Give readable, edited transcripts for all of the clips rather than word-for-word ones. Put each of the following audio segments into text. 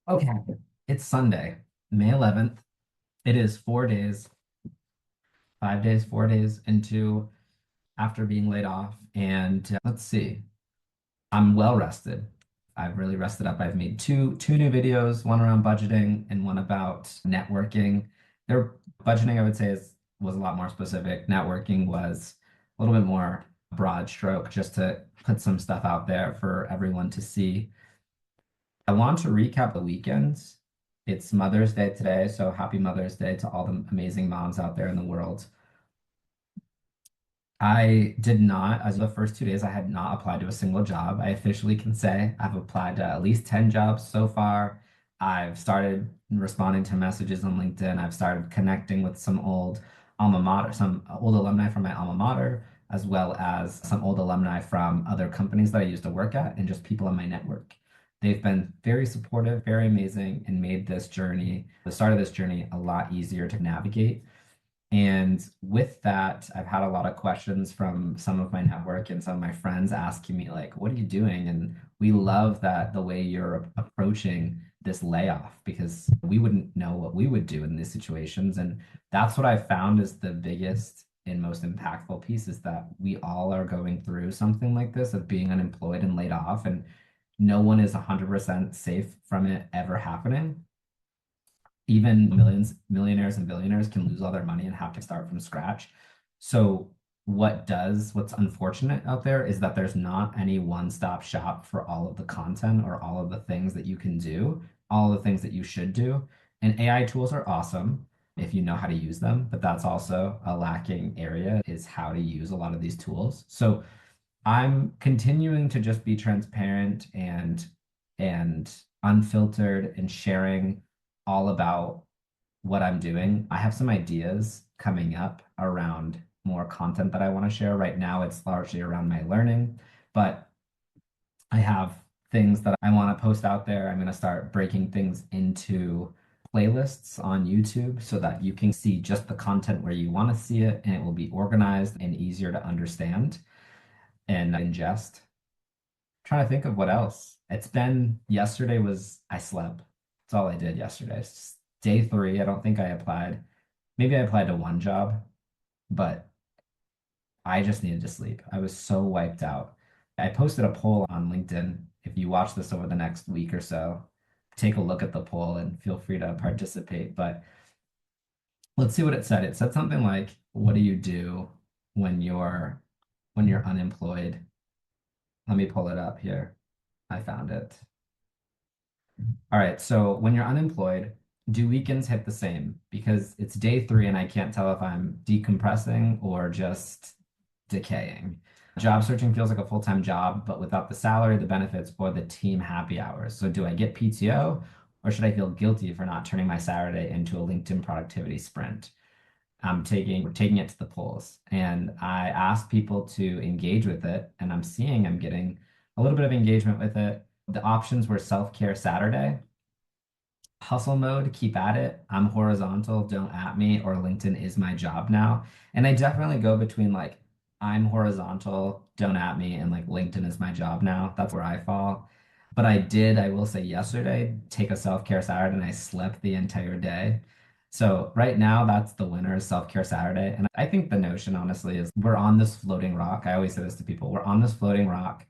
Okay, it's Sunday, May 11th. It is 4 days, 5 days, 4 days into after being laid off. And let's see, I'm well rested. I've really rested up. I've made two new videos, one around budgeting and one about networking. Their budgeting, I would say, was a lot more specific. Networking was a little bit more broad stroke, just to put some stuff out there for everyone to see. I want to recap the weekends. It's Mother's Day today, so happy Mother's Day to all the amazing moms out there in the world. I did not, as the first 2 days, I had not applied to a single job. I officially can say I've applied to at least 10 jobs so far. I've started responding to messages on LinkedIn. I've started connecting with some old alumni from my alma mater, as well as some old alumni from other companies that I used to work at and just people in my network. They've been very supportive, very amazing, and made the start of this journey, a lot easier to navigate. And with that, I've had a lot of questions from some of my network and some of my friends asking me, like, what are you doing? And we love that the way you're approaching this layoff because we wouldn't know what we would do in these situations. And that's what I found is the biggest and most impactful piece is that we all are going through something like this of being unemployed and laid off, and no one is 100% safe from it ever happening. Even millionaires and billionaires can lose all their money and have to start from scratch. So what's unfortunate out there is that there's not any one-stop shop for all of the content or all of the things that you can do, all of the things that you should do. And AI tools are awesome if you know how to use them, but that's also a lacking area is how to use a lot of these tools. So I'm continuing to just be transparent and unfiltered and sharing all about what I'm doing. I have some ideas coming up around more content that I want to share. Right now, it's largely around my learning, but I have things that I want to post out there. I'm going to start breaking things into playlists on YouTube so that you can see just the content where you want to see it, and it will be organized and easier to understand and ingest. Trying to think of what else. Yesterday was, I slept. That's all I did yesterday. Day three, I don't think I applied. Maybe I applied to one job, but I just needed to sleep. I was so wiped out. I posted a poll on LinkedIn. If you watch this over the next week or so, take a look at the poll and feel free to participate. But let's see what it said. It said something like, "What do you do when you're unemployed?" Let me pull it up here. I found it. All right, so when you're unemployed, do weekends hit the same? Because it's day three and I can't tell if I'm decompressing or just decaying. Job searching feels like a full-time job, but without the salary, the benefits, or the team happy hours. So do I get PTO or should I feel guilty for not turning my Saturday into a LinkedIn productivity sprint? We're taking it to the polls, and I asked people to engage with it, and I'm getting a little bit of engagement with it. The options were self-care Saturday, hustle mode, keep at it, I'm horizontal, don't at me, or LinkedIn is my job now. And I definitely go between like I'm horizontal, don't at me, and like LinkedIn is my job now. That's where I fall. But I will say yesterday, take a self-care Saturday and I slept the entire day. So right now, that's the winner is self-care Saturday. And I think the notion, honestly, is we're on this floating rock. I always say this to people, we're on this floating rock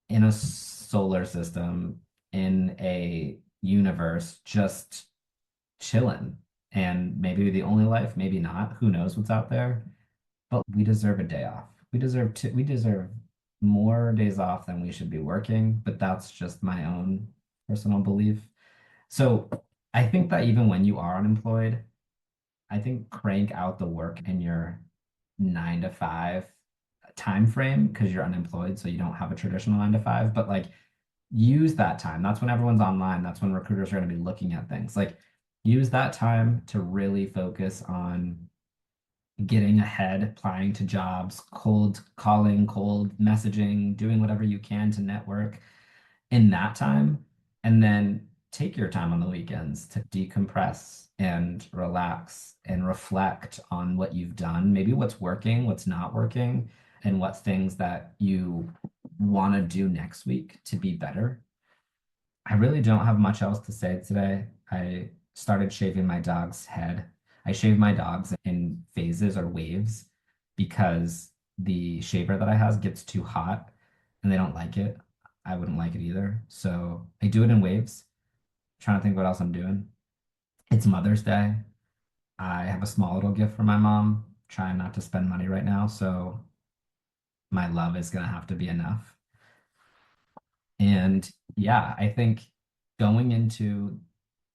in a solar system, in a universe, just chilling. And maybe the only life, maybe not. Who knows what's out there? But we deserve a day off. We deserve more days off than we should be working, but that's just my own personal belief. So I think that even when you are unemployed, I think crank out the work in your 9 to 5 time frame because you're unemployed, so you don't have a traditional 9 to 5. But like use that time. That's when everyone's online. That's when recruiters are going to be looking at things. Like use that time to really focus on getting ahead, applying to jobs, cold calling, cold messaging, doing whatever you can to network in that time. And then take your time on the weekends to decompress and relax and reflect on what you've done, maybe what's working, what's not working, and what things that you want to do next week to be better. I really don't have much else to say today. I started shaving my dog's head. I shave my dogs in phases or waves because the shaver that I have gets too hot and they don't like it. I wouldn't like it either. So I do it in waves. Trying to think what else I'm doing. It's Mother's Day. I have a small little gift for my mom. Trying not to spend money right now, so my love is gonna have to be enough. And yeah, I think going into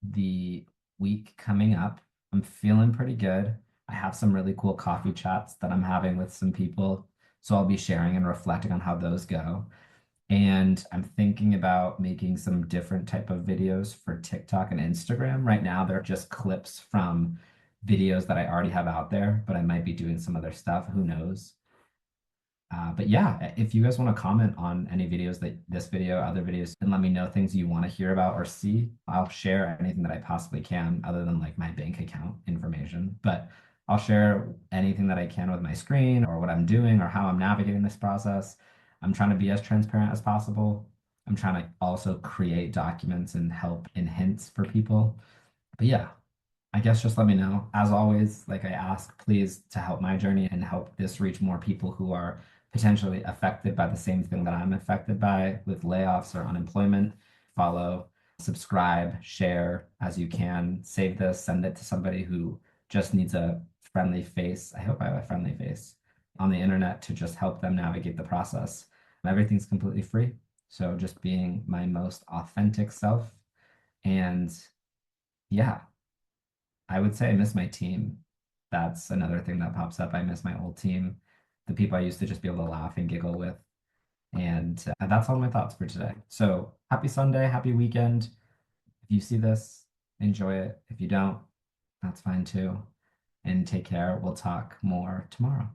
the week coming up, I'm feeling pretty good. I have some really cool coffee chats that I'm having with some people. So I'll be sharing and reflecting on how those go. And I'm thinking about making some different type of videos for TikTok and Instagram. Right now, they're just clips from videos that I already have out there, but I might be doing some other stuff. Who knows? But yeah, if you guys want to comment on any videos that this video, other videos, and let me know things you want to hear about or see, I'll share anything that I possibly can, other than like my bank account information. But I'll share anything that I can with my screen or what I'm doing or how I'm navigating this process. I'm trying to be as transparent as possible. I'm trying to also create documents and help in hints for people. But yeah, I guess just let me know. As always, like I ask, please to help my journey and help this reach more people who are potentially affected by the same thing that I'm affected by with layoffs or unemployment. Follow, subscribe, share as you can. Save this, send it to somebody who just needs a friendly face. I hope I have a friendly face on the internet to just help them navigate the process. Everything's completely free. So just being my most authentic self. And yeah, I would say I miss my team. That's another thing that pops up. I miss my old team, the people I used to just be able to laugh and giggle with. And that's all my thoughts for today. So happy Sunday, happy weekend. If you see this, enjoy it. If you don't, that's fine too. And take care. We'll talk more tomorrow.